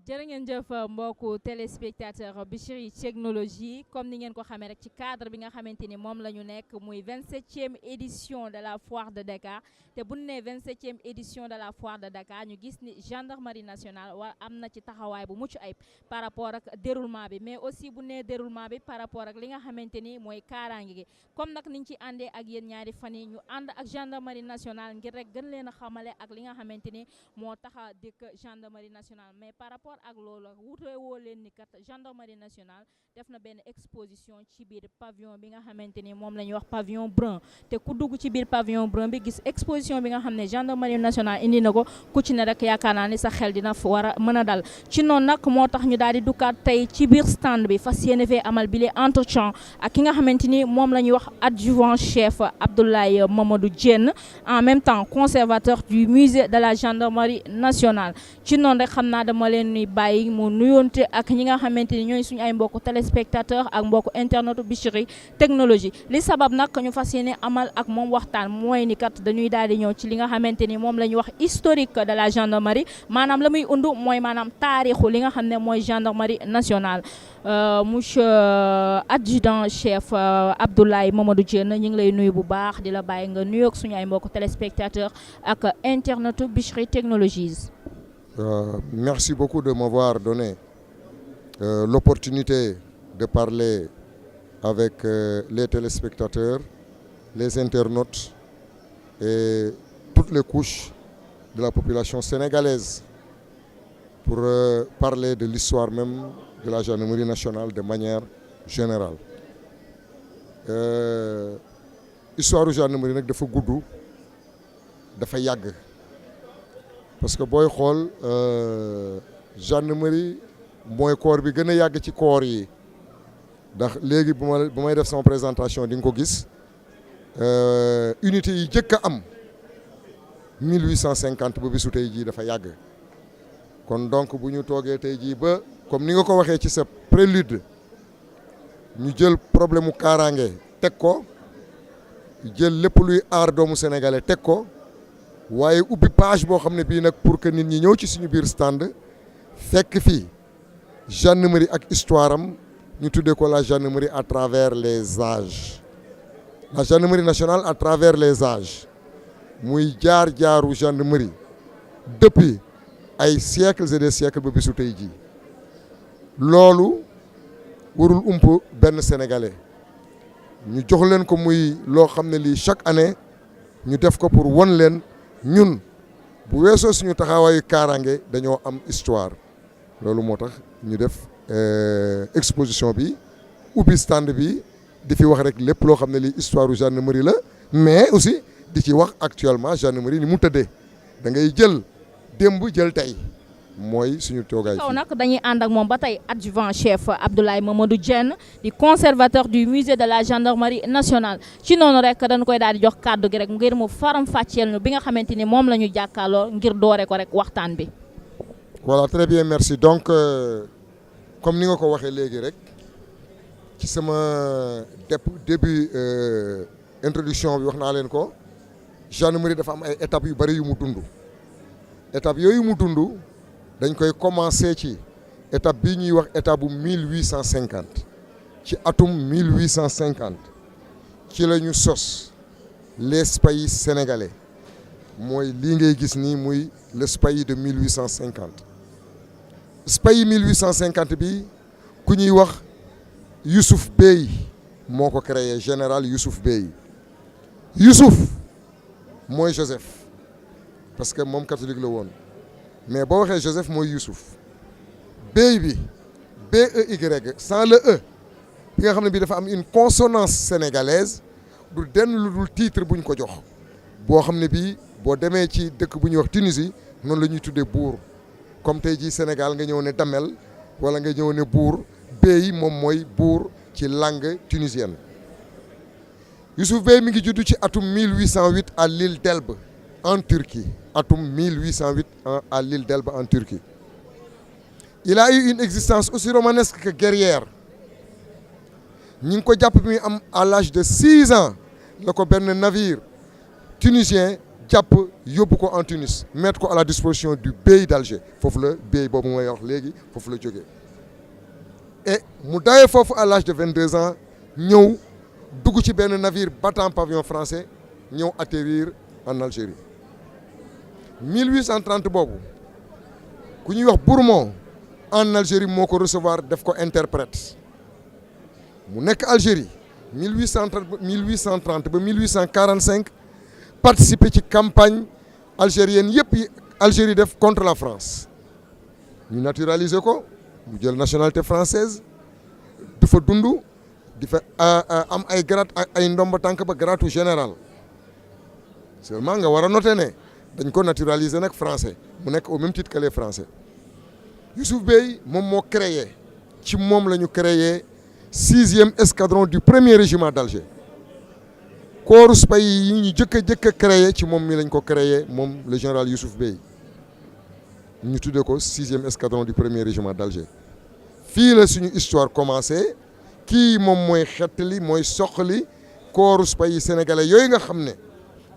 jërë ngeen jëf mbokku téléspectateur Bichri Technologie comme ni ngeen ko xamee rek ci cadre bi nga xamante ni moom la ñu nekk muy 27e édition de la foire de Dakar te bu ñu nee 27e édition de la foire de Dakar ñu gis ni gendarmerie nationale am na ci taxawaay bu mucc ayib par rapport ak déroulement bi mais aussi bu nee déroulement bi par rapport ak li nga xamante ni mooy kaaraange gi comme nag niñ ci àndee ak yéen ñaari fan yi ñu ànd ak gendarmerie nationale ngir rek gën leen a xamale ak li nga xamante ni moo tax a dëkk gendarmerie nationale mais par rapport ak loolu wutee woo leen ni kat gendarmerie nationale def na benn exposition ci biir pavillon bi nga xamante ni moom la ñuy wax pavillon brun te ku dugg ci biir pavillon brun bi gis exposition bi nga xam ne gendarmerie nationale indi na ko ku ci ne rek yaakaar naa ni sa xel dina war a mën a dal ci noonu nag moo tax ñu daal di dukkaat tey ci biir stand bi fas yéene fee amal bile entretien ak ki nga xamante ni moom la ñuy wax adjudant chef Abdoulaye Mamadou Diène en même temps conservateur du musée de la gendarmerie nationale ci noonu rek xam naa dama leen ni bàyyi mu nuyoonte ak ñi nga xamante ni ñooy suñu ay mbokku téléspectateur ak mbokku internet Bichri Technologie li sabab nag ñu fas yéene amal ak moom waxtaan mooy ni kat dañuy daal di ñëw ci li nga xamante ni moom la ñuy wax historique de la gendarmerie maanaam la muy undu mooy maanaam taarixu li nga xam ne mooy gendarmerie nationale monsieur adjudant chef Abdoulaye Mamadou Diène ñu ngi lay nuyu bu baax di la bàyyi nga nuyoog suñu ay mbokku téléspectateur ak internet Bichri Technologies. Merci beaucoup de m'avoir donné l'opportunité de parler avec les téléspectateurs, les internautes et toutes les couches de la population sénégalaise pour parler de l'histoire même de la gendarmerie nationale de manière générale. Histoire de la gendarmerie nag dafa gudd dafa yàgg. Parce que booy xool gendarmerie mooy corps bi gën a yàgg ci corps yi ndax léegi bu may def sama présentation di nga ko gis unité yi jëkk a am 1850 ba bisu tey jii dafa yàgg kon donc bu ñu toogee tey jii ba comme ni nga ko waxee ci sa prélude ñu jël problème mu kaaraange teg ko jël lépp luy aar doomu sénégalais teg ko. waaye ubbi page boo xam ne bii nag pour que nit ñi ñëw ci suñu biir stand fekk fii gendarmerie ak histoire am ñu tuddee ko la gendarmerie à travers les âges la gendarmerie nationale à travers les âges muy jaar-jaaru gendarmerie depuis ay siècles et des siècles ba bisu tey jii loolu warul ump benn sénégalais ñu jox leen ko muy loo xam ne lii chaque année ñu def ko pour won leen. ñun bu weesoo suñu taxawaayu kaaraange dañoo am histoire loolu moo tax ñu def exposition bi ubbi stand bi di fi wax rek lépp loo xam ne lii histoire u gendarmerie la mais aussi di ci wax actuellement gendarmerie ni mu tëddee da ngay jël démb jël tey mooy suñu toogaay kaw nag dañuy ànd ak moom ba tey adjudant chef Abdoulaye Mamadou Diène di conservateur du musée de la gendarmerie nationale ci noonu rek dañu koy daal di jox kàddu gi rek ngir mu faram fàcceel ñu bi nga xamante ni moom la ñu jàkkaarloo ngir doore ko rek waxtaan bi. voilà très bien merci donc comme ni nga ko waxee léegi rek ci sama début introduction bi wax naa leen ko gendarmerie dafa am ay étapes yu bari yu mu dund étapes yooyu mu dund. dañ koy commencer ci étape bii ñuy wax étape bu 1850 ci atum 1850 ci la ñu sos les spahis sénégalais mooy lii ngay gis nii muy le spahi de 1850 spahi 1850 bi ku ñuy wax Youssouf Bey moo ko créé général Youssouf Bey Youssouf mooy Joseph parce que moom catholique la woon. mais boo waxee Joseph mooy Youssouf Bey bi BEY sans le E bi nga xam ne bii dafa am une consonance sénégalaise du denn lu dul titre bu ñu ko jox boo xam ne bii boo demee ci dëkk bu ñuy wax Tunisie noonu la ñuy tuddee buur comme tey jii Sénégal nga ñëw ne Damel wala nga ñëw ne buur Bey moom mooy buur ci langue tunisienne Youssouf Bey mi ngi judd ci atum 1808 à l'île d'Elbe en Turquie atum 1808 à l'île d'Elbe en Turquie. Il a eu une existence aussi romanesque que guerrière. ñi ngi ko jàpp bi muy am à l'âge de 6 ans la ko benn navire tunisien jàpp yóbbu ko en Tunis mettre ko à la disposition du BEI d'Alger foofu la BEI boobu mooy wax léegi foofu la jógee et mu dawee foofu à l'âge de 22 ans ñëw dugg ci benn navire battant pavillon français ñëw atterrir en Algérie 1830 boobu ku ñuy wax Bourmont en Algérie moo ko recevoir def ko interprète mu nekk Algérie 1830 ba 1845 participer ci campagne algérienne yëpp yi Algérie def contre la France ñu naturaliser ko mu jël nationalité française du fa dund di fa am ay grade ay ndomba tànk ba grade général seulement nga war a noter ne dañ ko naturaliser nag français mu nekk au même titre que les français Youssouf Bey moom moo créé ci moom la ñu créé 6e escadron du 1er régiment d'Alger corps spay yi ñu jëkk a créé ci moom mi lañ ko créé moom le général Youssouf Bey ñu tuddee ko 6e escadron du 1er régiment d'Alger fii la suñu histoire commencé kii moom mooy xettali mooy soqali corps spay sénégalais yooyu nga xam ne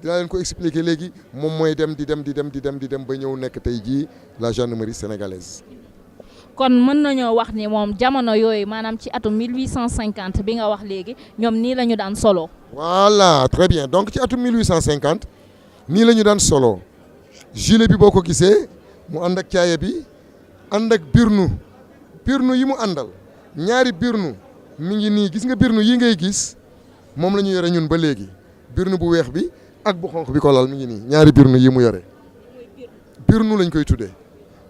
dinaa leen ko expliquer léegi moom mooy dem di dem ba ñëw nekk tey jii la gendarmerie sénégalaise. kon mën nañoo wax ni moom jamono yooyu maanaam ci atum 1850 bi nga wax léegi ñoom nii la ñu daan solo. voilà très bien donc ci atum 1850 nii la ñu daan solo gilet bi boo ko gisee mu ànd ak caaya bi ànd ak birnu yi mu àndal ñaari birnu mi ngi nii gis nga birnu yi ngay gis moom la ñu yore ñun ba léegi birnu bu weex bi ak bu xonq bi ko lal mi ngi nii ñaari birnu yi mu yore birnu lañ koy tuddee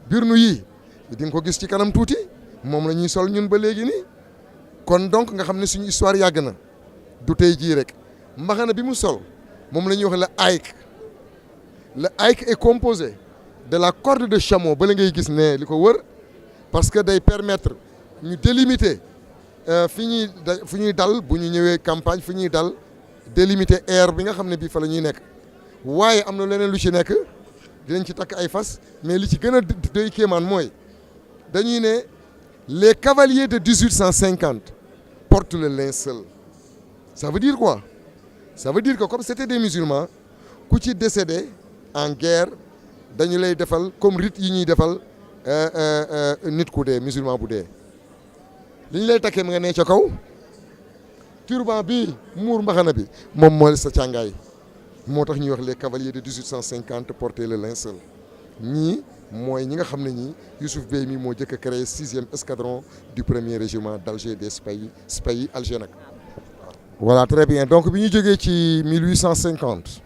birnu yi di nga ko gis ci kanam tuuti moom la ñuy sol ñun ba léegi nii kon donc nga xam ne suñu histoire yàgg na du tey jii rek mbaxana bi mu sol moom la ñuy wax le haïk est composé de la corde de chameau ba la ngay gis ne li ko wër parce que day permettre ñu délimiter fu ñuy dal bu ñu ñëwee campagne fu ñuy dal délimiter air bi nga xam ne bii fa la ñuy nekk waaye am na leneen lu ci nekk dinañ ci takk ay fas mais li ci gën a doy kéemaan mooy dañuy ne les cavaliers de 1850 portent le linceul ça veut dire quoi ça veut dire que comme c'était des musulmans ku ci décédé en guerre dañu lay defal comme rite yi ñuy defal nit ku dee musulman bu dee li ñu lay takkee nga ne ca kaw turban bi muur mbaxana bi moom mooy sa càngaay moo tax ñuy wax les cavaliers de 1850 portaient le linceul ñii mooy ñi nga xam ne ñii Youssouf Bey mi moo jëkk a créé 6e escadron du 1er régiment d'Alger des Spahis Alger nag. voilà très bien donc bi ñu jógee ci 1850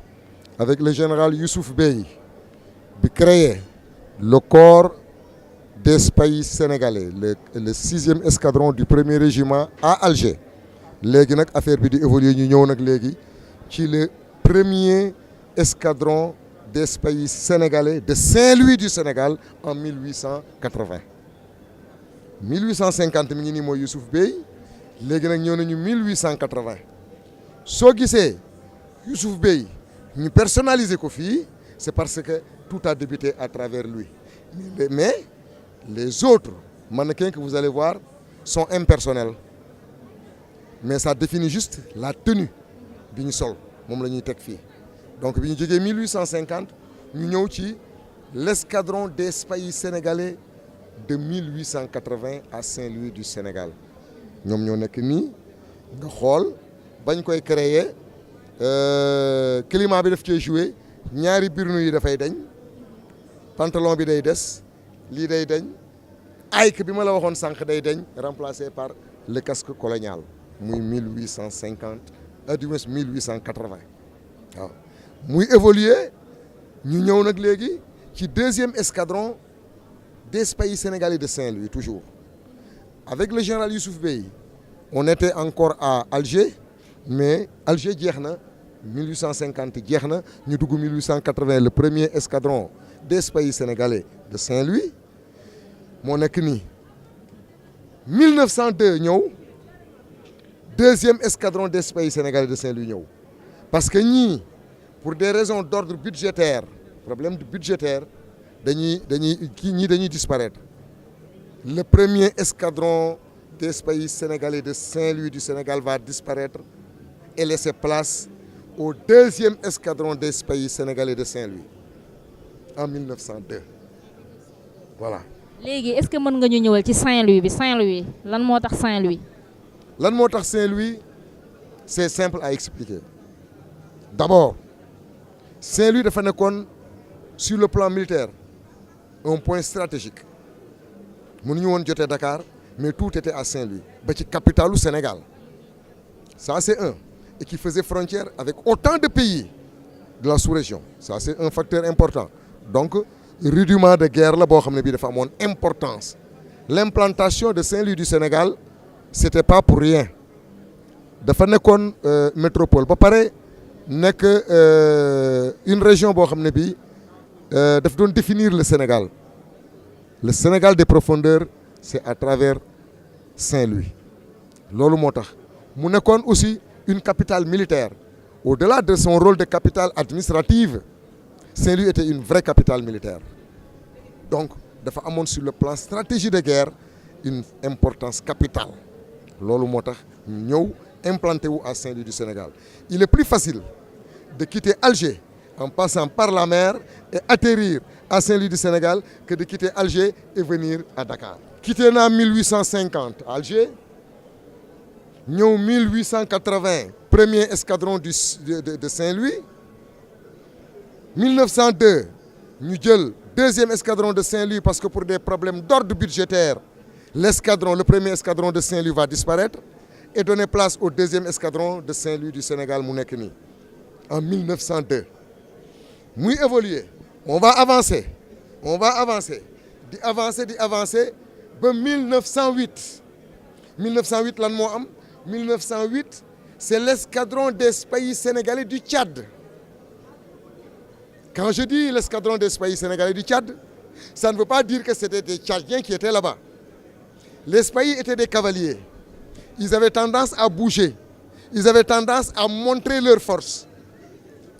avec le général Youssouf Bey bi créé le corps des Spahis sénégalais le 6e escadron du 1er régiment à Alger léegi nag affaire bi di évoluer ñu ñëw nag léegi ci le 1er escadron des Spahis sénégalais de Saint-Louis du Sénégal en 1880 1850 mi ngi nii mooy Youssouf Bey léegi nag ñëw nañu 1880 soo gisee Youssouf Bey ñu personnaliser ko fii c'est parce que tout a débuté à travers lui mais les autres mannequins que vous allez voir sont impersonnels mais ça définit juste la tenue bi ñu sol moom la ñuy teg fii donc bi ñu jógee 1850 ñu ñëw ci l'escadron des Spahis sénégalais de 1880 à Saint-Louis du Sénégal ñoom ñoo nekk nii nga xool bañ koy créer climat bi daf cee joué ñaari birnu yi dafay dañ pantalon bi day des lii day dañ haïk bi ma la waxoon sànq day dañ remplacé par le casque colonial muy 1850 du moins 1880 waaw muy évoluer ñu ñëw nag léegi ci 2e escadron des Spahis sénégalais de Saint-Louis toujours avec le général Youssouf Bey on était encore à Alger mais Alger jeex na 1850 jeex na ñu dugg 1880 le 1er escadron des Spahis sénégalais de Saint-Louis moo nekk nii 1902 ñëw 2e escadron des Spahis sénégalais de Saint-Louis ñëw parce que ñii pour des raisons d'ordre budgétaire problème budgétaire dañuy disparaître le 1er escadron des Spahis sénégalais de Saint-Louis du Sénégal va disparaître et laisser place au 2e escadron des pays sénégalais de Saint-Louis en 1902 voilà. léegi est-ce que mën nga ñu ñëwal ci Saint-Louis bi Saint-Louis lan moo tax Saint-Louis. lan moo tax Saint-Louis c'est simple à expliquer d'abord Saint-Louis dafa nekkoon sur le plan militaire un point stratégique mënuñu woon jotee Dakar mais tout était à Saint-Louis ba ci capitalu Sénégal ça c'est un et qui faisait frontière avec autant de pays de la sous-région ça c'est un facteur important donc rudiment de guerre la boo xam ne bii dafa amoon importance l'implantation de Saint-Louis du Sénégal c'était pas pour rien dafa nekkoon métropole ba pare nekk une région boo xam ne bii daf doon définir le Sénégal des profondeurs c'est à travers Saint-Louis loolu moo tax mu nekkoon aussi une capitale militaire au-delà de son rôle de capitale administrative Saint-Louis était une vraie capitale militaire donc dafa amoon sur le plan stratégie de guerre une importance capitale loolu moo tax ñu ñëw implanté wu à Saint-Louis du Sénégal il est plus facile de quitter Alger en passant par la mer et atterrir à Saint-Louis du Sénégal que de quitter Alger et venir à Dakar. Quitté en 1850 Alger ñëw 1880 premier escadron de Saint-Louis 1902 ñu jël deuxième escadron de Saint-Louis parce que pour des problèmes d'ordre budgétaire le premier escadron de Saint-Louis va disparaître et donner place au deuxième escadron de Saint-Louis du Sénégal mu nekk nii en 1902 muy évoluer on va avancer di avancer ba 1908 lan moo am 1908 c'est l'escadron des pays sénégalais du Tchad. Quand je dis l'escadron des pays sénégalais du Tchad, ça ne veut pas dire que c'était des Tchadiens qui étaient là-bas. Les pays étaient des cavaliers. Ils avaient tendance à bouger. Ils avaient tendance à montrer leur force.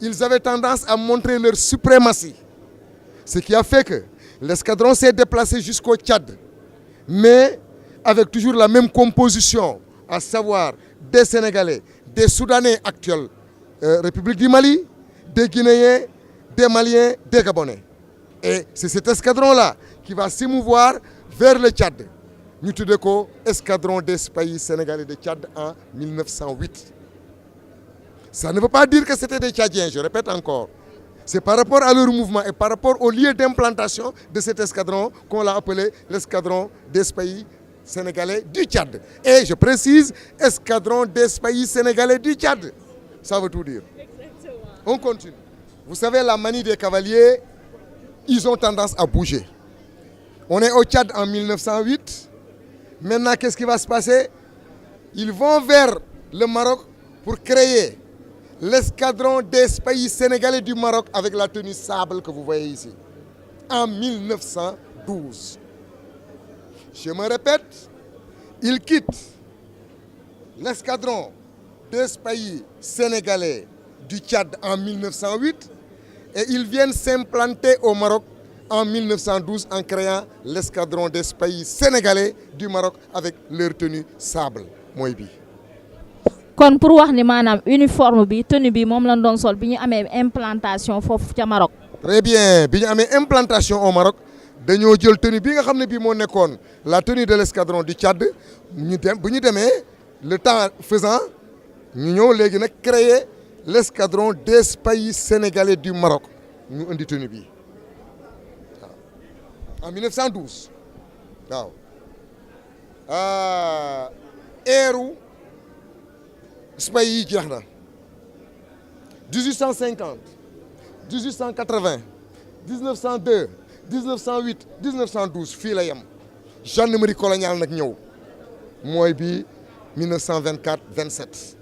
Ils avaient tendance à montrer leur suprématie. Ce qui a fait que l'escadron s'est déplacé jusqu'au Tchad, mais avec toujours la même composition, à savoir des Sénégalais, des Soudanais actuels, République du Mali, des Guinéens, des Maliens, des Gabonais. Et c'est cet escadron-là qui va s'émouvoir vers le Tchad. Nous avons escadron des pays sénégalais de Tchad en 1908. Ça ne veut pas dire que c'était des Tchadiens, je répète encore. C'est par rapport à leur mouvement et par rapport au lieu d'implantation de cet escadron qu'on l'a appelé l'escadron des pays sénégalais du Tchad. Et je précise, escadron des pays sénégalais du Tchad. Ça veut tout dire. Exactement. On continue. Vous savez, la manie des cavaliers, ils ont tendance à bouger. On est au Tchad en 1908. Maintenant, qu'est-ce qui va se passer? Ils vont vers le Maroc pour créer l'escadron des pays sénégalais du Maroc avec la tenue sable que vous voyez ici. En 1912. Je me répète, ils quittent l'escadron des pays sénégalais du Tchad en 1908 et ils viennent s'implanter au Maroc en 1912 en créant l'escadron des pays sénégalais du Maroc avec leur tenue sable mooy bi. kon pour wax ni maanaam uniforme bi tenue bi moom lañ doon sol bi ñu amee implantation foofu ca Maroc. Très bien bi ñu amee implantation au Maroc dañoo jël tenue bi nga xam ne bii moo nekkoon la tenue de l'escadron du Tchad bu ñu demee le temps faisant ñu ñëw léegi nag créer l'escadron des pays sénégalais du Maroc ñu indi tenue bi waaw en 1912 waaw eeru pays yi jeex na 1850 1880 1902 1908 1912 fii la yem gendarmerie coloniale nag ñëw mooy bi 1924 27.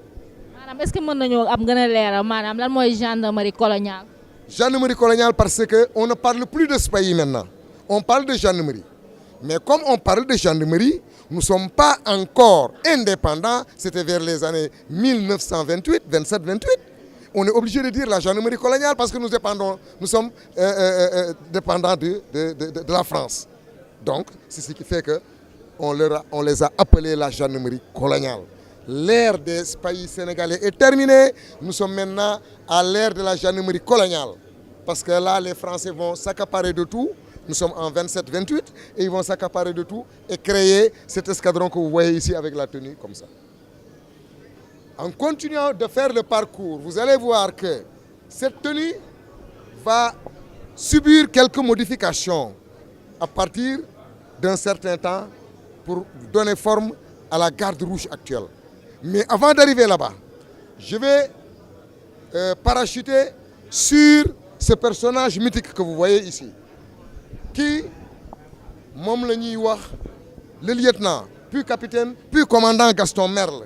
maanaam est-ce que mën nañoo am gën a leeral maanaam lan mooy gendarmerie coloniale. Gendarmerie coloniale parce que on ne parle plus de ce pays maintenant on parle de gendarmerie mais comme on parle de gendarmerie nous ne sommes pas encore indépendants c'était vers les années 1928 27 28 on est obligé de dire la gendarmerie coloniale parce que nous sommes dépendants de la France donc c'est ce qui fait que on les a appelés la gendarmerie coloniale l'ère des pays sénégalais est terminée. Nous sommes maintenant à l'ère de la gendarmerie coloniale. Parce que là, les Français vont s'accaparer de tout. Nous sommes en 27-28 et ils vont s'accaparer de tout et créer cet escadron que vous voyez ici avec la tenue comme ça. En continuant de faire le parcours, vous allez voir que cette tenue va subir quelques modifications à partir d'un certain temps pour donner forme à la garde rouge actuelle. Mais avant d'arriver là-bas, je vais parachuter sur ce personnage mythique que vous voyez ici, qui, moom la ñuy wax le lieutenant, puis capitaine, puis commandant Gaston Merle.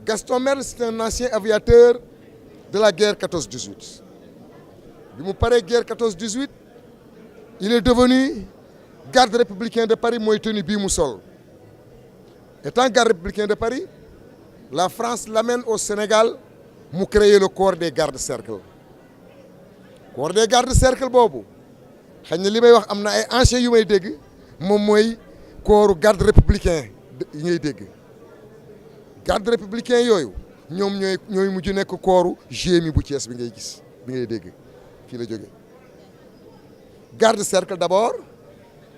Gaston Merle, c'est un ancien aviateur de la guerre 14-18. Bi mu paree guerre 14-18, il est devenu garde républicain de Paris, mooy tenue bii mu sol. Étant garde républicain de Paris, la France l'amène au Sénégal mu créer le corps des gardes-cercles. Corps des gardes-cercles boobu xëy na li may wax am na ay anciens yu may dégg moom mooy corps garde républicain yi ngay dégg. Garde républicain yooyu ñoom ñooy mujj nekk corps GMI bu Thiès bi ngay gis bi ngay dégg fii la jógee. Garde-cercle d'abord,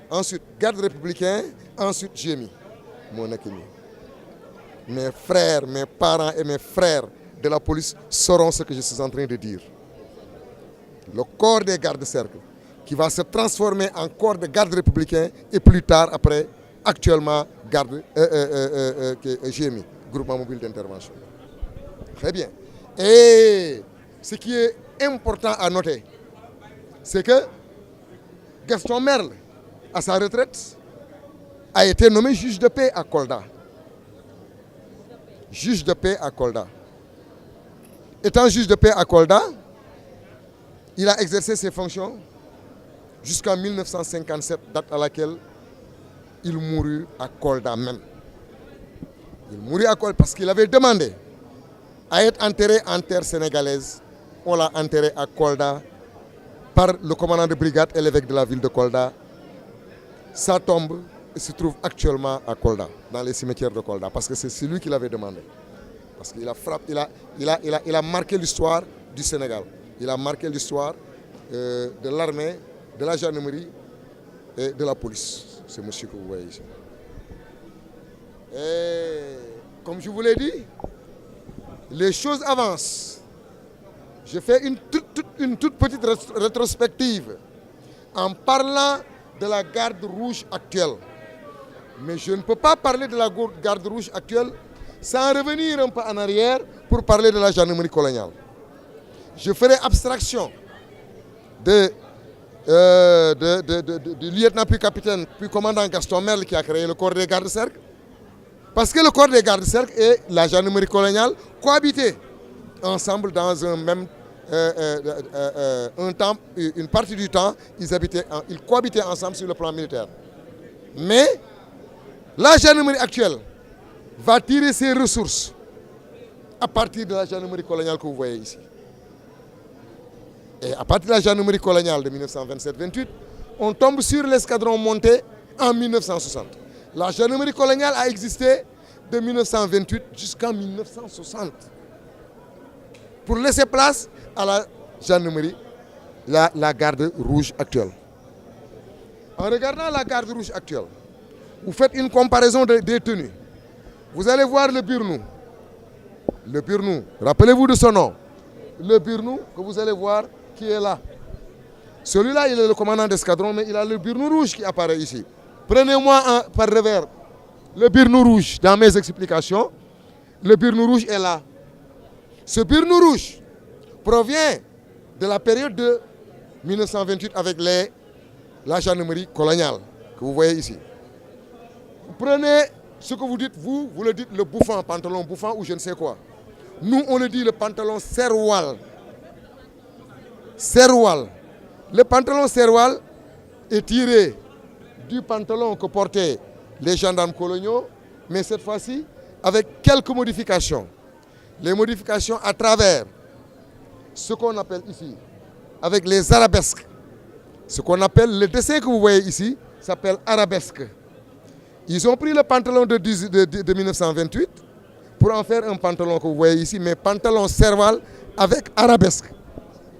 ensuite garde républicain, ensuite GMI moo nekk nii. Mes frères, mes parents et mes frères de la police sauront ce que je suis en train de dire. Le corps des gardes-cercles qui va se transformer en corps de garde républicain et plus tard, après, actuellement, garde GMI, groupement mobile d'intervention. Très bien. Et ce qui est important à noter, c'est que Gaston Merle, à sa retraite, a été nommé juge de paix à Kolda. Juge de paix à Kolda. Étant juge de paix à Kolda, il a exercé ses fonctions jusqu'en 1957, date à laquelle il mourut à Kolda même. Il mourut à Kolda parce qu'il avait demandé à être enterré en terre sénégalaise. On l'a enterré à Kolda par le commandant de brigade et l'évêque de la ville de Kolda. Sa tombe se trouve actuellement à Kolda, dans les cimetières de Kolda, parce que c'est celui qui l'avait demandé. Parce qu'il a frappé, il a marqué l'histoire du Sénégal. Il a marqué l'histoire de l'armée, de la gendarmerie et de la police. C'est monsieur que vous voyez ici. Et comme je vous l'ai dit, les choses avancent. Je fais une toute petite rétrospective en parlant de la garde rouge actuelle. Mais je ne peux pas parler de la garde rouge actuelle sans revenir un peu en arrière pour parler de la gendarmerie coloniale. Je ferai abstraction du lieutenant puis capitaine puis commandant Gaston Merle qui a créé le corps des gardes-cercles. Parce que le corps des gardes-cercles et la gendarmerie coloniale cohabitaient ensemble dans un même un temps, une partie du temps, ils cohabitaient ensemble sur le plan militaire. Mais la gendarmerie actuelle va tirer ses ressources à partir de la gendarmerie coloniale que vous voyez ici. Et à partir de la gendarmerie coloniale de 1927-28, on tombe sur l'escadron monté en 1960. La gendarmerie coloniale a existé de 1928 jusqu'en 1960 pour laisser place à la gendarmerie, la garde rouge actuelle. En regardant la garde rouge actuelle, vous faites une comparaison des tenues. Vous allez voir le Birnou. Le Birnou, rappelez-vous de son nom. Le Birnou que vous allez voir qui est là. Celui-là, il est le commandant d'escadron, mais il a le Birnou rouge qui apparaît ici. Prenez-moi par revers le Birnou rouge dans mes explications. Le Birnou rouge est là. Ce Birnou rouge provient de la période de 1928 avec la gendarmerie coloniale que vous voyez ici. Vous prenez ce que vous dites, vous le dites le bouffant, pantalon bouffant ou je ne sais quoi. Nous, on le dit le pantalon serwal. Serwal. Le pantalon serwal est tiré du pantalon que portaient les gendarmes coloniaux, mais cette fois-ci avec quelques modifications. Les modifications à travers ce qu'on appelle ici, avec les arabesques. Ce qu'on appelle, le dessin que vous voyez ici, s'appelle arabesque. Ils ont pris le pantalon de 1928 pour en faire un pantalon que vous voyez ici, mais pantalon serval avec arabesque.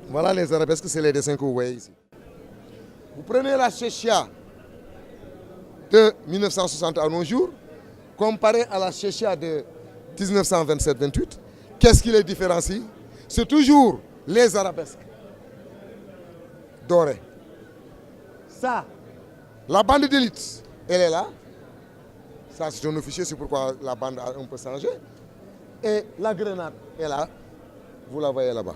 Voilà les arabesques, c'est les dessins que vous voyez ici. Vous prenez la chéchia de 1960 à nos jours, comparé à la chéchia de 1927-28, qu'est-ce qui les différencie? C'est toujours les arabesques dorées. Ça, la bande d'élite, elle est là. Ça, c'est un officier, c'est pourquoi la bande a un peu changé. Et la grenade est là, vous la voyez là-bas.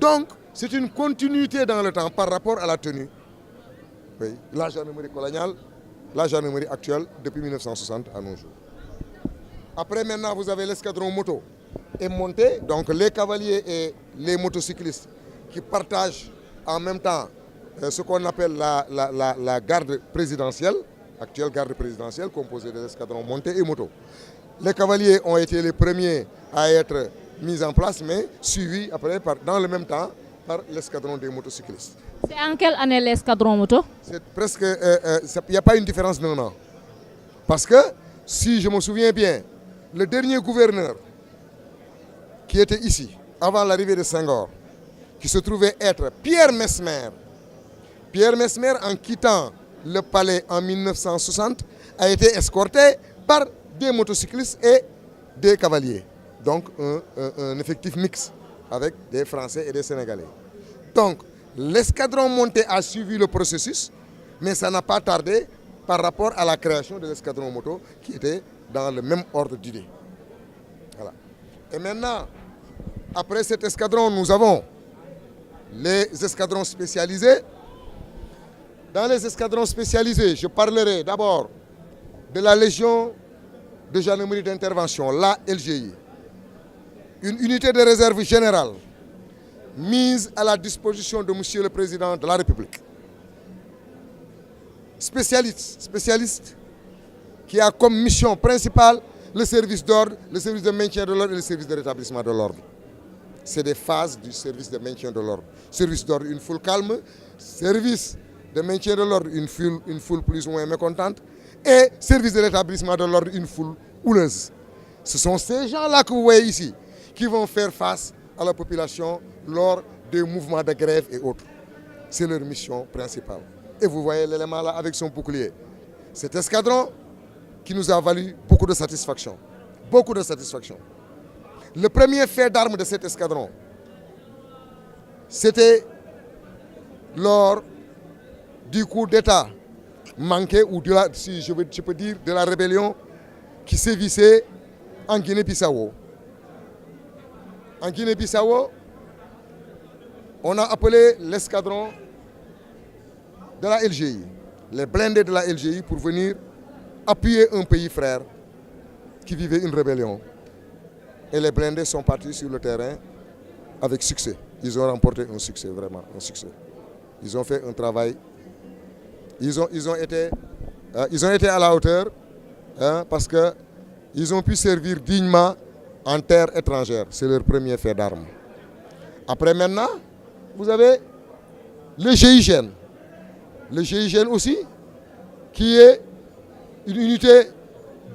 Donc, c'est une continuité dans le temps par rapport à la tenue. Oui, la gendarmerie coloniale, la gendarmerie actuelle depuis 1960 à nos jours. Après, maintenant, vous avez l'escadron moto est monté. Donc, les cavaliers et les motocyclistes qui partagent en même temps ce qu'on appelle la garde présidentielle, actuelle garde présidentielle composée des escadrons montés et moto. Les cavaliers ont été les premiers à être mis en place, mais suivis après dans le même temps par l'escadron des motocyclistes. C'est en quelle année l'escadron moto? C'est presque, il n'y a pas une différence d'un an. Parce que, si je me souviens bien, le dernier gouverneur qui était ici, avant l'arrivée de Senghor, qui se trouvait être Pierre Messmer, en quittant le palais en 1960, a été escorté par des motocyclistes et des cavaliers. Donc un effectif mixte avec des Français et des Sénégalais. Donc l'escadron monté a suivi le processus, mais ça n'a pas tardé par rapport à la création de l'escadron moto qui était dans le même ordre d'idée. Voilà. Et maintenant, après cet escadron, nous avons les escadrons spécialisés. Dans les escadrons spécialisés, je parlerai d'abord de la Légion de gendarmerie d'intervention, la LGI. Une unité de réserve générale mise à la disposition de Monsieur le Président de la République. Spécialiste qui a comme mission principale le service d'ordre, le service de maintien de l'ordre et le service de rétablissement de l'ordre. C'est des phases du service de maintien de l'ordre. Service d'ordre, une foule calme. Service de maintien de l'ordre, une foule plus ou moins mécontente. Et service de rétablissement de l'ordre, une foule houleuse. Ce sont ces gens-là que vous voyez ici qui vont faire face à la population lors des mouvements de grève et autres. C'est leur mission principale. Et vous voyez l'élément là avec son bouclier. Cet escadron qui nous a valu beaucoup de satisfaction. Beaucoup de satisfaction. Le premier fait d'armes de cet escadron, c'était lors du coup d'État manqué, ou de la, si je peux dire, de la rébellion qui sévissait en Guinée-Bissau. En Guinée-Bissau, on a appelé l'escadron de la LGI, les blindés de la LGI, pour venir appuyer un pays frère qui vivait une rébellion. Et les blindés sont partis sur le terrain avec succès. Ils ont remporté un succès, vraiment un succès. Ils ont fait un travail. Ils ont été à la hauteur, parce qu'ils ont pu servir dignement en terre étrangère. C'est leur premier fait d'armes. Après maintenant, vous avez le GIGN. Le GIGN aussi, qui est une unité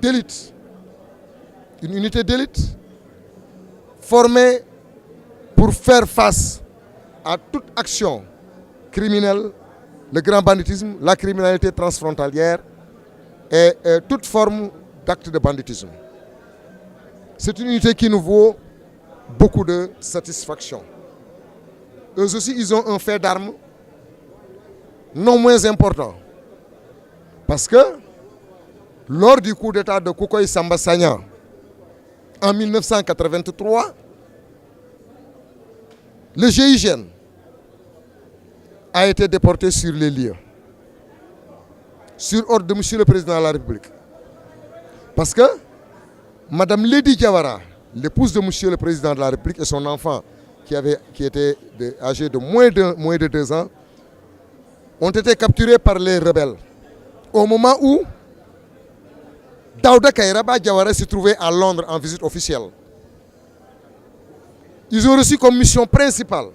d'élite. Une unité d'élite formée pour faire face à toute action criminelle, le grand banditisme, la criminalité transfrontalière et toute forme d'acte de banditisme. C'est une unité qui nous vaut beaucoup de satisfaction. Eux aussi, ils ont un fait d'armes non moins important. Parce que lors du coup d'État de Kokoï Samba Sagna en 1983, le GIGN a été déporté sur les lieux, sur ordre de Monsieur le Président de la République. Parce que Madame Lady Diawara, l'épouse de Monsieur le Président de la République, et son enfant qui était âgé de moins de 2 ans, ont été capturés par les rebelles. Au moment où Daouda Kairaba Diawara se trouvait à Londres en visite officielle. Ils ont reçu comme mission principale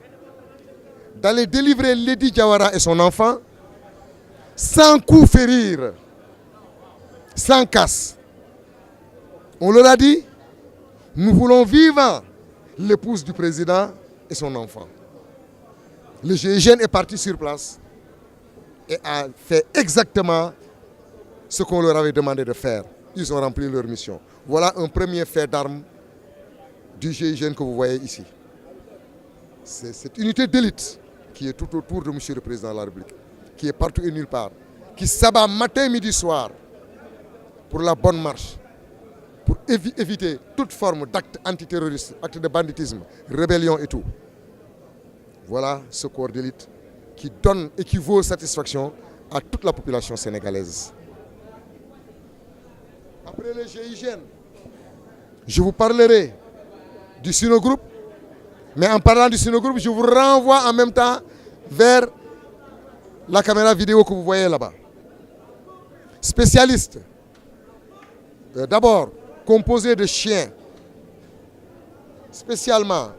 d'aller délivrer Lady Diawara et son enfant sans coup férir sans casse. On leur a dit, nous voulons vivant l'épouse du président et son enfant. Le GIGN est parti sur place et a fait exactement ce qu'on leur avait demandé de faire. Ils ont rempli leur mission. Voilà un premier fait d'armes du GIGN que vous voyez ici. C'est cette unité d'élite qui est tout autour de M. le Président de la République, qui est partout et nulle part, qui s'abat matin, midi, soir pour la bonne marche, pour éviter toute forme d'acte antiterroriste, acte de banditisme, rébellion et tout. Voilà ce corps d'élite qui donne et qui vaut satisfaction à toute la population sénégalaise. Après le GIGN, je vous parlerai du Sinogroupe, mais en parlant du Sinogroupe, je vous renvoie en même temps vers la caméra vidéo que vous voyez là-bas. Spécialiste, d'abord composé de chiens spécialement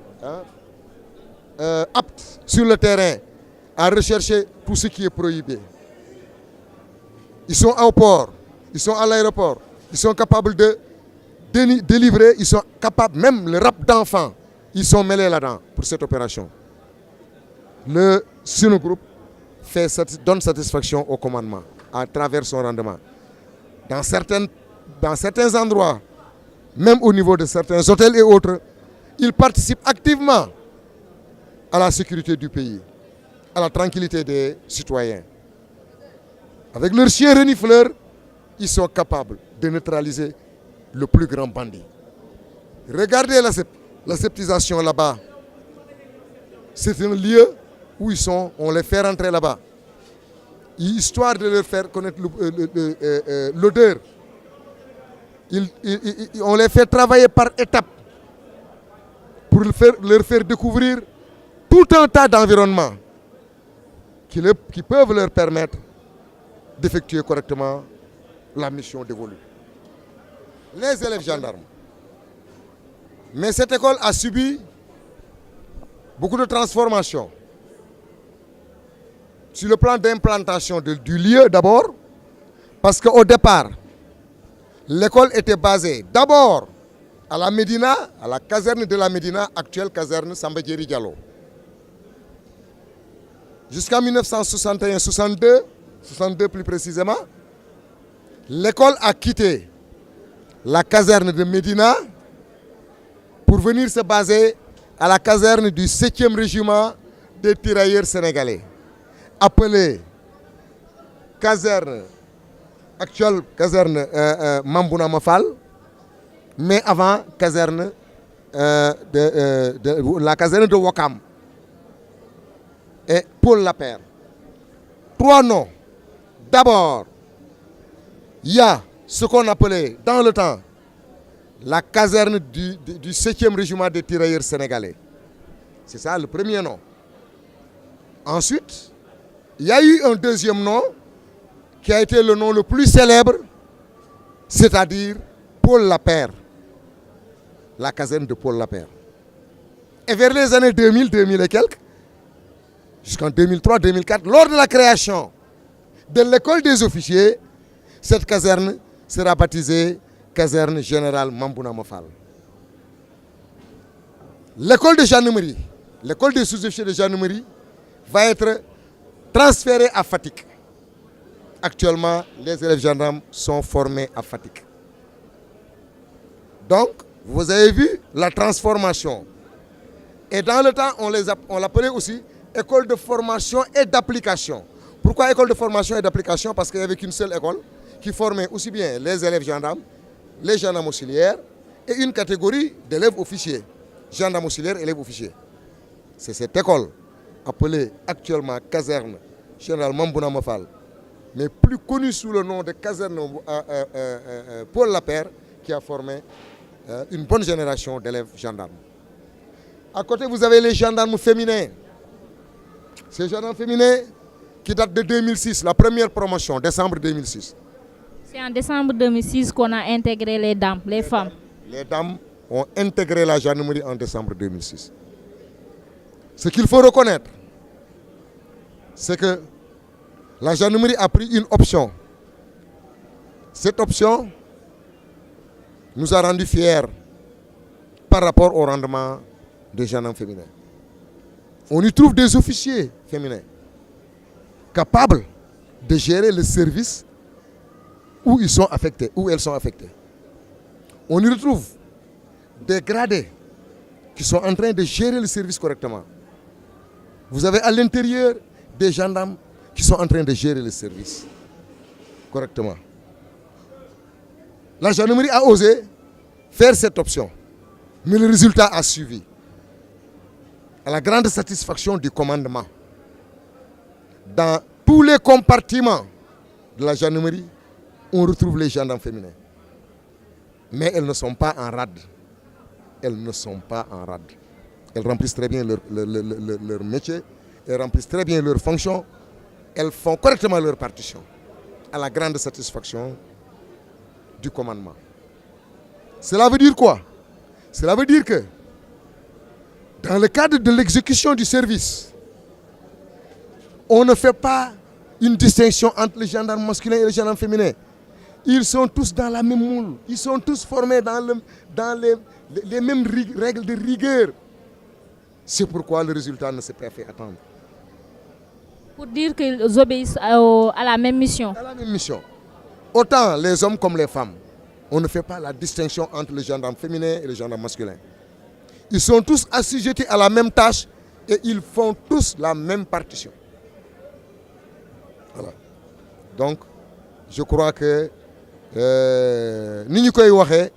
aptes sur le terrain à rechercher tout ce qui est prohibé. Ils sont au port, ils sont à l'aéroport, ils sont capables de délivrer, ils sont capables, même le rap d'enfants, ils sont mêlés là-dedans pour cette opération. Le Sinogroupe donne satisfaction au commandement à travers son rendement. Dans certains endroits, même au niveau de certains hôtels et autres, ils participent activement à la sécurité du pays, à la tranquillité des citoyens. Avec leurs chiens renifleurs, ils sont capables de neutraliser le plus grand bandit. Regardez la septisation là-bas. C'est un lieu où ils sont, on les fait rentrer là-bas, histoire de leur faire connaître l'odeur. On les fait travailler par étapes pour leur faire découvrir tout un tas d'environnements qui peuvent leur permettre d'effectuer correctement la mission dévolue. Les élèves gendarmes. Mais cette école a subi beaucoup de transformations. Sur le plan d'implantation du lieu d'abord, parce qu'au départ, l'école était basée d'abord à la Médina, à la caserne de la Médina, actuelle caserne Samba Diéry Diallo. Jusqu'en 1961-62, 62 plus précisément, l'école a quitté la caserne de Médina pour venir se baser à la caserne du 7e régiment des tirailleurs sénégalais, appelée caserne, actuelle caserne Mambouna Mafal, mais avant caserne la caserne de Ouakam et Paul Lapère. 3 noms. D'abord, il y a ce qu'on appelait dans le temps la caserne du 7e régiment des tirailleurs sénégalais. C'est ça le premier nom. Ensuite, il y a eu un deuxième nom qui a été le nom le plus célèbre, c'est-à-dire Paul Lapère, la caserne de Paul Lapère. Et vers les années 2000, 2000 et quelques, jusqu'en 2003, 2004, lors de la création de l'école des officiers, cette caserne sera baptisée caserne générale Mambouna Mafal. L'école de gendarmerie, l'école des sous-officiers de gendarmerie va être transférée à Fatick. Actuellement, les élèves gendarmes sont formés à Fatick. Donc, vous avez vu la transformation. Et dans le temps, on l'appelait aussi école de formation et d'application. Pourquoi école de formation et d'application? Parce qu'il n'y avait qu'une seule école qui formait aussi bien les élèves gendarmes, les gendarmes auxiliaires et une catégorie d'élèves officiers. Gendarmes auxiliaires, élèves officiers. C'est cette école, appelée actuellement caserne générale Mambouna Mafal, mais plus connue sous le nom de caserne Paul Lapère, qui a formé une bonne génération d'élèves gendarmes. À côté, vous avez les gendarmes féminins. Ces gendarmes féminins qui datent de 2006, la première promotion, décembre 2006. C'est en décembre 2006 qu'on a intégré les dames, les femmes. Les dames ont intégré la gendarmerie en décembre 2006. Ce qu'il faut reconnaître, c'est que la gendarmerie a pris une option. Cette option nous a rendus fiers par rapport au rendement des gendarmes féminins. On y trouve des officiers féminins capables de gérer le service où ils sont affectés, où elles sont affectées. On y retrouve des gradés qui sont en train de gérer le service correctement. Vous avez à l'intérieur des gendarmes qui sont en train de gérer le service correctement. La gendarmerie a osé faire cette option, mais le résultat a suivi. À la grande satisfaction du commandement, dans tous les compartiments de la gendarmerie, on retrouve les gendarmes féminins. Mais elles ne sont pas en rade. Elles ne sont pas en rade. Elles remplissent très bien leur métier, elles remplissent très bien leurs fonctions, elles font correctement leur partition, à la grande satisfaction du commandement. Cela veut dire quoi? Cela veut dire que dans le cadre de l'exécution du service, on ne fait pas une distinction entre les gendarmes masculins et les gendarmes féminins. Ils sont tous dans la même moule. Ils sont tous formés dans les mêmes règles de rigueur. C'est pourquoi le résultat ne s'est pas fait attendre. Pour dire qu'ils obéissent à la même mission. À la même mission. Autant les hommes comme les femmes. On ne fait pas la distinction entre les gendarmes féminins et les gendarmes masculins. Ils sont tous assujettis à la même tâche et ils font tous la même partition. Voilà. Donc, je crois que ni ñu koy waxee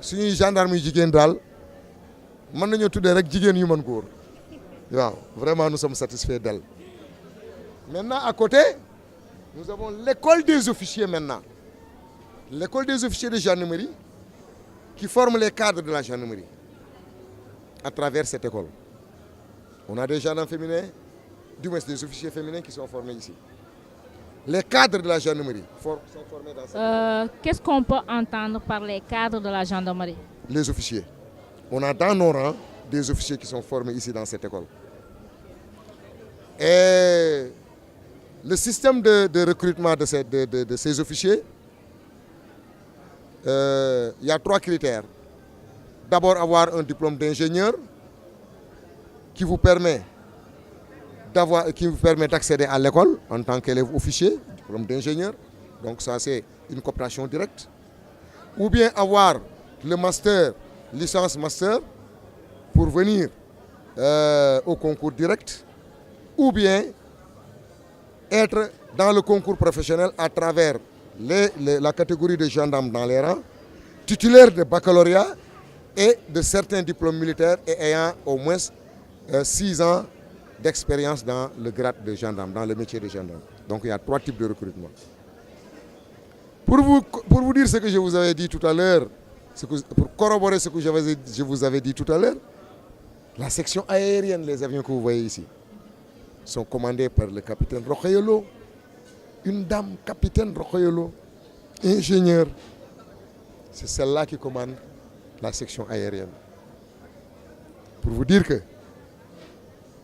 suñuy gendarme yu jigéen daal mën nañoo tuddee rek jigéen yu mën góor waaw vraiment nous sommes satisfaits d'elle. Maintenant à côté nous avons l'école des officiers maintenant, l'école des officiers de gendarmerie qui forme les cadres de la gendarmerie à travers cette école. On a des gendarmes féminins, du moins des officiers féminins qui sont formés ici. Les cadres de la gendarmerie sont formés dans cette école. Qu'est-ce qu'on peut entendre par les cadres de la gendarmerie? Les officiers. On a dans nos rangs des officiers qui sont formés ici dans cette école. Et le système de recrutement de ces officiers, il y a 3 critères. D'abord, avoir un diplôme d'ingénieur qui vous permet d'accéder à l'école en tant qu'élève officier, diplôme d'ingénieur. Donc ça, c'est une cooptation directe. Ou bien avoir le master, licence master, pour venir au concours direct. Ou bien être dans le concours professionnel à travers la catégorie de gendarmes dans les rangs, titulaire de baccalauréat et de certains diplômes militaires et ayant au moins 6 ans d'expérience dans le grade de gendarme, dans le métier de gendarme. Donc il y a 3 types de recrutement. Pour vous dire ce que je vous avais dit tout à l'heure, pour corroborer ce que je vous avais dit tout à l'heure, la section aérienne, les avions que vous voyez ici, sont commandés par le capitaine Rokhayolo, une dame capitaine Rokhayolo, ingénieur. C'est celle-là qui commande la section aérienne. Pour vous dire que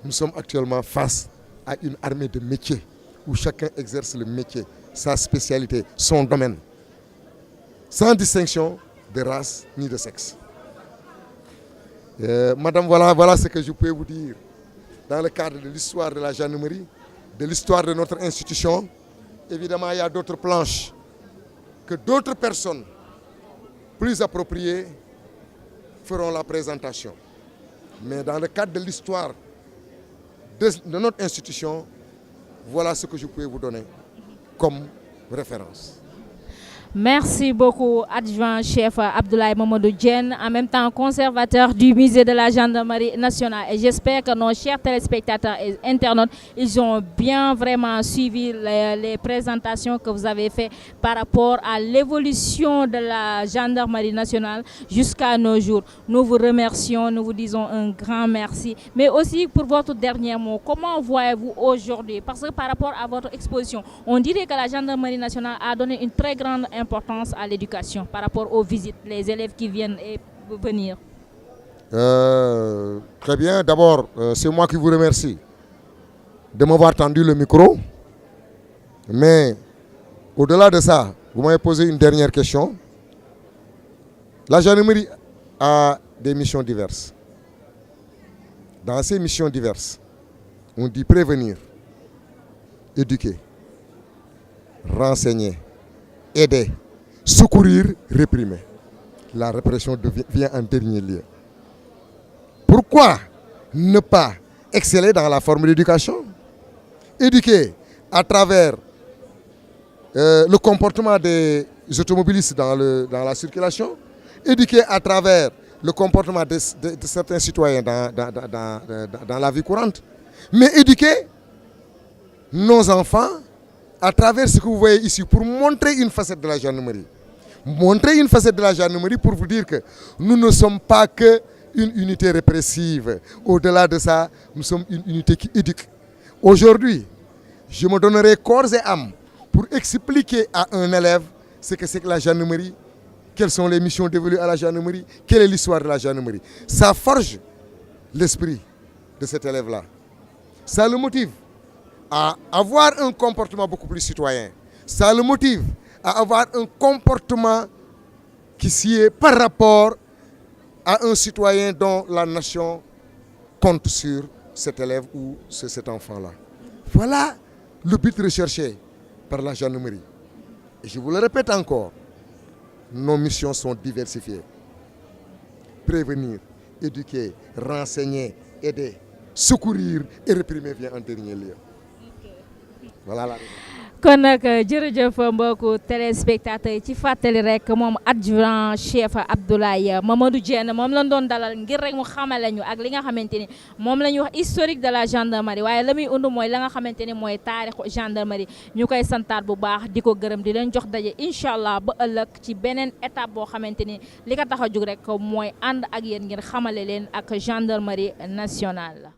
nous sommes actuellement face à une armée de métiers où chacun exerce le métier, sa spécialité, son domaine, sans distinction de race ni de sexe. Madame, voilà ce que je peux vous dire dans le cadre de l'histoire de la gendarmerie, de l'histoire de notre institution. Évidemment, il y a d'autres planches que d'autres personnes plus appropriées feront la présentation. Mais dans le cadre de l'histoire de notre institution, voilà ce que je peux vous donner comme référence. Merci beaucoup, adjoint-chef Abdoulaye Mamadou Diène, en même temps conservateur du musée de la gendarmerie nationale. Et j'espère que nos chers téléspectateurs et internautes, ils ont bien vraiment suivi les présentations que vous avez faites par rapport à l'évolution de la gendarmerie nationale jusqu'à nos jours. Nous vous remercions, nous vous disons un grand merci. Mais aussi pour votre dernier mot, comment voyez-vous aujourd'hui? Parce que par rapport à votre exposition, on dirait que la gendarmerie nationale a donné une très grande importance à l'éducation par rapport aux visites, les élèves qui viennent et venir. Très bien. D'abord, c'est moi qui vous remercie de m'avoir tendu le micro. Mais Au-delà de ça, vous m'avez posé une dernière question. La gendarmerie a des missions diverses. Dans ces missions diverses, on dit prévenir, éduquer, renseigner, aider, secourir, réprimer. La répression vient en dernier lieu. Pourquoi ne pas exceller dans la forme d'éducation? Éduquer à travers le comportement des automobilistes dans la circulation, éduquer à travers le comportement de certains citoyens dans la vie courante, mais éduquer nos enfants à travers ce que vous voyez ici pour montrer une facette de la gendarmerie. Montrer une facette de la gendarmerie pour vous dire que nous ne sommes pas que une unité répressive. Au-delà de ça, nous sommes une unité qui éduque. Aujourd'hui, je me donnerai corps et âme pour expliquer à un élève ce que c'est que la gendarmerie, quelles sont les missions dévolues à la gendarmerie, quelle est l'histoire de la gendarmerie. Ça forge l'esprit de cet élève-là. Ça le motive à avoir un comportement beaucoup plus citoyen. Ça le motive à avoir un comportement qui s'y est par rapport à un citoyen dont la nation compte sur cet élève ou sur cet enfant-là. Voilà le but recherché par la gendarmerie. Et je vous le répète encore, nos missions sont diversifiées. Prévenir, éduquer, renseigner, aider, secourir et réprimer vient en dernier lieu. Voilà la réponse. kon nag jërëjëf mbokku téléspectateurs yi ci fàttali rek moom adjudant chef Abdoulaye Mamadou Diène moom lañ doon dalal ngir rek mu xamale ñu ak li nga xamante ni moom la ñuy wax historique de la gendarmerie waaye la muy undu mooy la nga xamante ni mooy taarixu gendarmerie ñu koy santaat bu baax di ko gërëm di leen jox daje incha allah ba ëllëg ci beneen étape boo xamante ni li ko tax a jug rek mooy ànd ak yéen ngir xamale leen ak gendarmerie nationale.